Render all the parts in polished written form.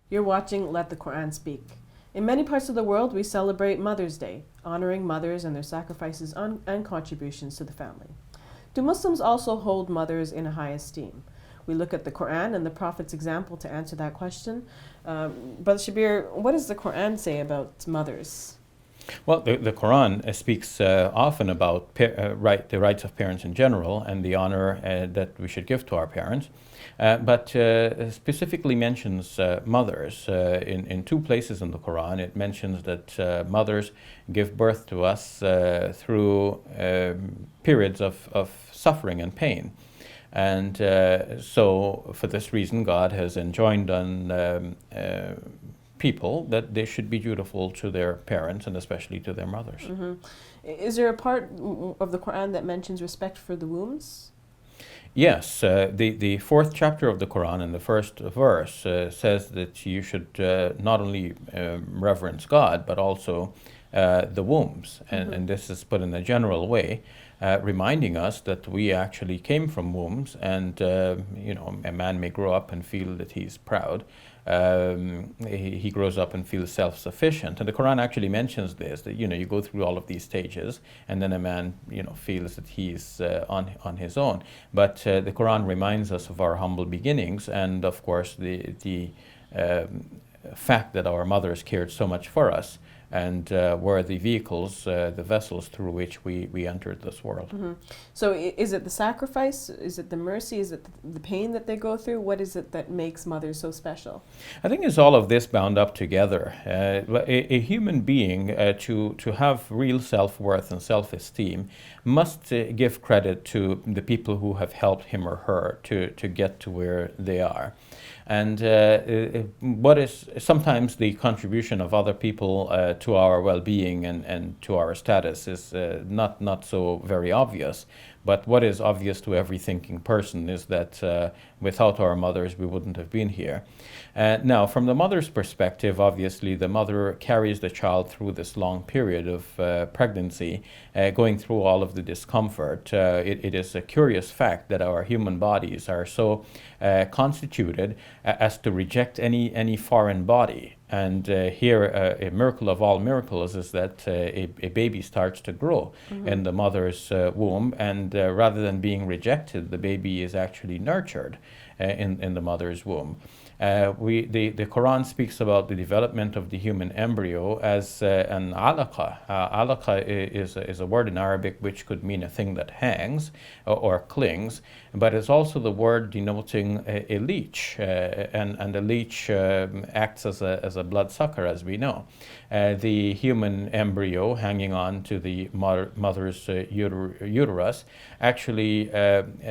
You're watching Let the Quran Speak. In many parts of the world, we celebrate Mother's Day, honoring mothers and their sacrifices and contributions to the family. Do Muslims also hold mothers in a high esteem? We look at the Quran and the Prophet's example to answer that question. Brother Shabir, what does the Quran say about mothers? Well, the Quran speaks often about the rights of parents in general and the honor that we should give to our parents, but specifically mentions mothers. In two places in the Quran, it mentions that mothers give birth to us through periods of suffering and pain. And so, for this reason, God has enjoined on people that they should be dutiful to their parents and especially to their mothers. Mm-hmm. Is there a part of the Quran that mentions respect for the wombs? Yes, the fourth chapter of the Quran in the first verse says that you should not only reverence God but also the wombs, and this is put in a general way, reminding us that we actually came from wombs, and a man may grow up and feel that he's proud. He grows up and feels self-sufficient, and the Quran actually mentions this, that you go through all of these stages, and then a man feels that he's on his own. But the Quran reminds us of our humble beginnings, and of course the fact that our mothers cared so much for us and were the vehicles, the vessels through which we entered this world. Mm-hmm. So is it the sacrifice? Is it the mercy? Is it the pain that they go through? What is it that makes mothers so special? I think it's all of this bound up together. A human being, to have real self-worth and self-esteem, must give credit to the people who have helped him or her to get to where they are. And what is sometimes the contribution of other people to our well-being and to our status is not so very obvious. But what is obvious to every thinking person is that without our mothers, we wouldn't have been here. Now, from the mother's perspective, obviously, the mother carries the child through this long period of pregnancy, going through all of the discomfort. It is a curious fact that our human bodies are so constituted as to reject any foreign body. And here, a miracle of all miracles is that a baby starts to grow in the mother's womb, and rather than being rejected, the baby is actually nurtured in the mother's womb. The Quran speaks about the development of the human embryo as an alaqa. Alaqa is a word in Arabic which could mean a thing that hangs or clings, but it's also the word denoting a leech, and a leech acts as a bloodsucker, as we know. The human embryo hanging on to the mother's uterus actually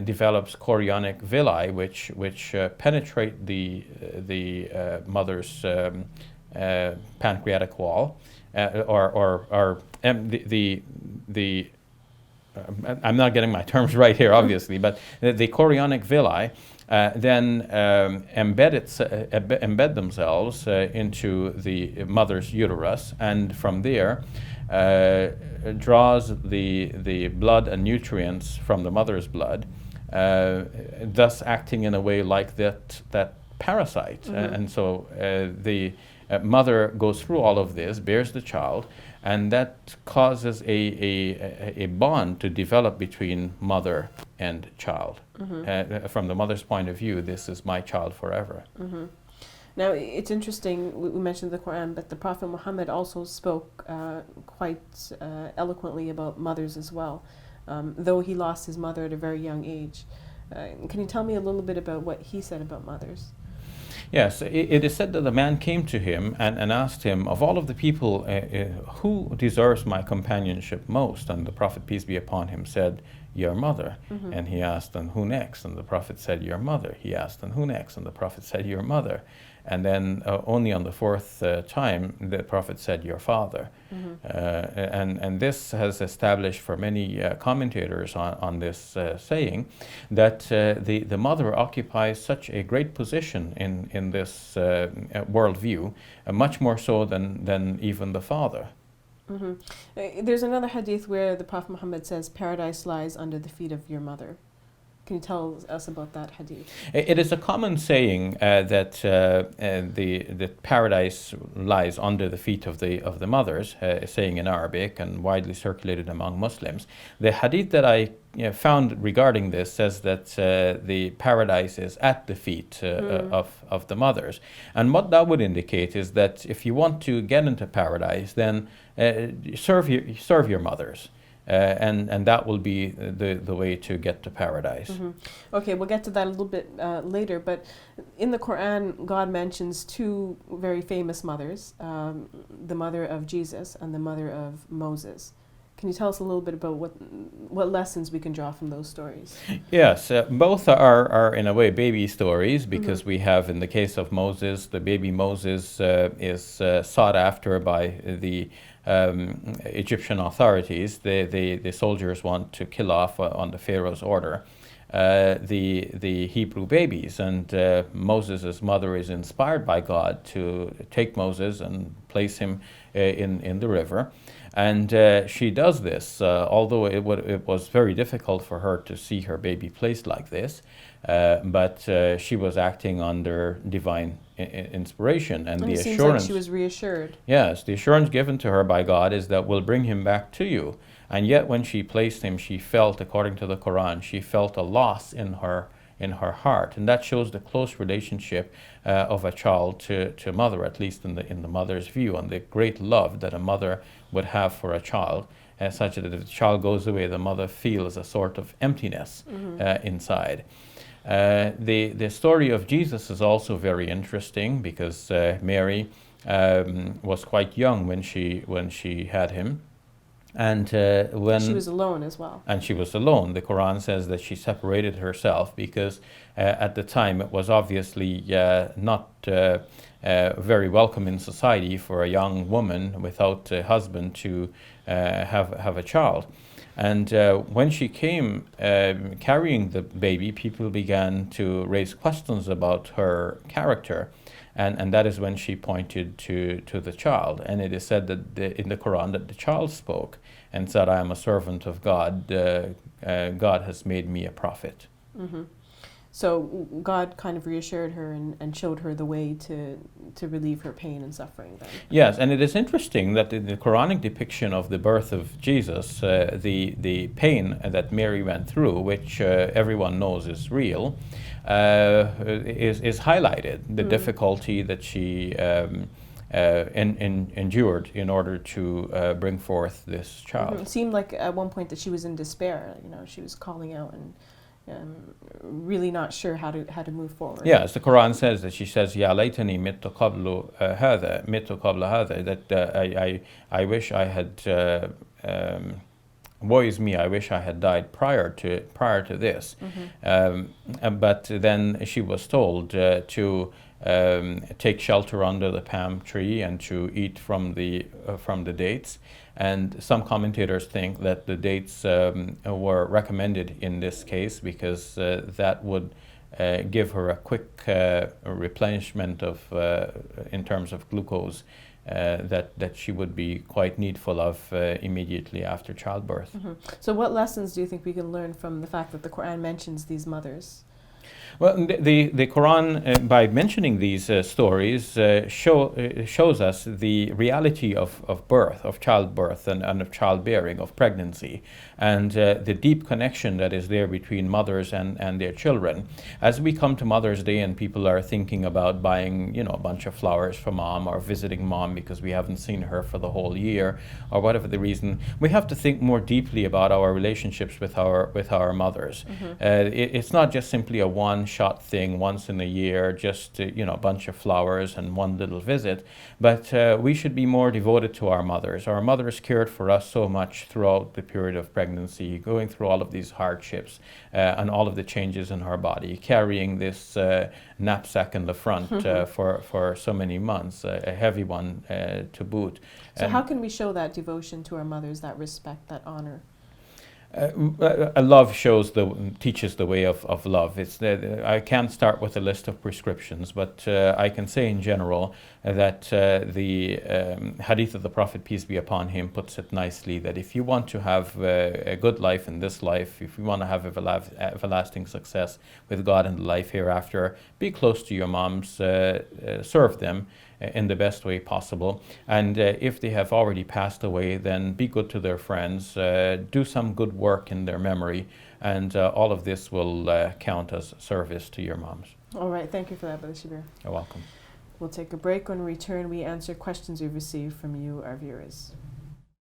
develops chorionic villi, which penetrate the mother's pancreatic wall, I'm not getting my terms right here, obviously, but the chorionic villi then embed themselves into the mother's uterus, and from there draws the blood and nutrients from the mother's blood, thus acting in a way like that parasite. And so the mother goes through all of this, bears the child, and that causes a bond to develop between mother and child. From the mother's point of view, this is my child forever. Now, it's interesting, we mentioned the Quran, but the Prophet Muhammad also spoke quite eloquently about mothers as well, though he lost his mother at a very young age. Can you tell me a little bit about what he said about mothers? Yes, it is said that a man came to him and asked him, of all of the people, who deserves my companionship most? And the Prophet, peace be upon him, said, your mother. And he asked, and who next? And the Prophet said, your mother. He asked, and who next? And the Prophet said, your mother. And then only on the fourth time, the Prophet said, your father. And this has established for many commentators on this saying that the mother occupies such a great position in this worldview, much more so than even the father. There's another hadith where the Prophet Muhammad says, paradise lies under the feet of your mother. Can you tell us about that hadith? It is a common saying that the paradise lies under the feet of the mothers, a saying in Arabic and widely circulated among Muslims. The hadith that I found regarding this says that the paradise is at the feet of the mothers. And what that would indicate is that if you want to get into paradise, then serve your mothers. And that will be the way to get to paradise. Okay, we'll get to that a little bit later, but in the Quran, God mentions two very famous mothers, the mother of Jesus and the mother of Moses. Can you tell us a little bit about what lessons we can draw from those stories? Yes, both are in a way baby stories, because we have, in the case of Moses, the baby Moses is sought after by the Egyptian authorities. The soldiers want to kill off on the Pharaoh's order the Hebrew babies, and Moses' mother is inspired by God to take Moses and place him in the river. And she does this, although it was very difficult for her to see her baby placed like this, but she was acting under divine inspiration, and the it seems assurance. Like she was reassured. Yes, the assurance given to her by God is that we'll bring him back to you. And yet, when she placed him, she felt, according to the Quran, she felt a loss in her heart, and that shows the close relationship of a child to mother, at least in the mother's view, and the great love that a mother would have for a child, such that if the child goes away, the mother feels a sort of emptiness inside. The story of Jesus is also very interesting, because Mary was quite young when she had him. And when she was alone as well. And she was alone. The Quran says that she separated herself because at the time it was obviously not very welcome in society for a young woman without a husband to have a child. And when she came carrying the baby, people began to raise questions about her character. And that is when she pointed to the child. And it is said that in the Quran that the child spoke and said, "I am a servant of God. God has made me a prophet." So God kind of reassured her and showed her the way to relieve her pain and suffering then. Yes, and it is interesting that in the Quranic depiction of the birth of Jesus, the pain that Mary went through, which everyone knows is real, is highlighted. The difficulty that she endured in order to bring forth this child. It seemed like at one point that she was in despair. She was calling out and really not sure how to move forward. Yes, the Quran says that she says, "Ya laytani mittu qabla hadha," that I wish I had. Woe is me! I wish I had died prior to this. But then she was told to take shelter under the palm tree and to eat from the dates. And some commentators think that the dates were recommended in this case because that would give her a quick replenishment of in terms of glucose. That she would be quite needful of immediately after childbirth. So what lessons do you think we can learn from the fact that the Quran mentions these mothers? Well, the Quran, by mentioning these stories, shows us the reality of birth, of childbirth, and of childbearing, of pregnancy, and the deep connection that is there between mothers and their children. As we come to Mother's Day and people are thinking about buying, a bunch of flowers for mom or visiting mom because we haven't seen her for the whole year, or whatever the reason, we have to think more deeply about our relationships with our mothers. It's not just simply a one-shot thing once in a year, just a bunch of flowers and one little visit, but we should be more devoted to our mothers. Our mothers cared for us so much throughout the period of pregnancy, going through all of these hardships and all of the changes in her body, carrying this knapsack in the front for so many months, a heavy one to boot. So how can we show that devotion to our mothers, that respect, that honor? Love teaches the way of love. I can't start with a list of prescriptions, but I can say in general that the hadith of the Prophet, peace be upon him, puts it nicely that if you want to have a good life in this life, if you want to have everlasting success with God in the life hereafter, be close to your moms, serve them in the best way possible. And if they have already passed away, then be good to their friends, do some good work in their memory, and all of this will count as service to your moms. All right, thank you for that, Brother Shabir. You're welcome. We'll take a break. When we return, we answer questions we've received from you, our viewers.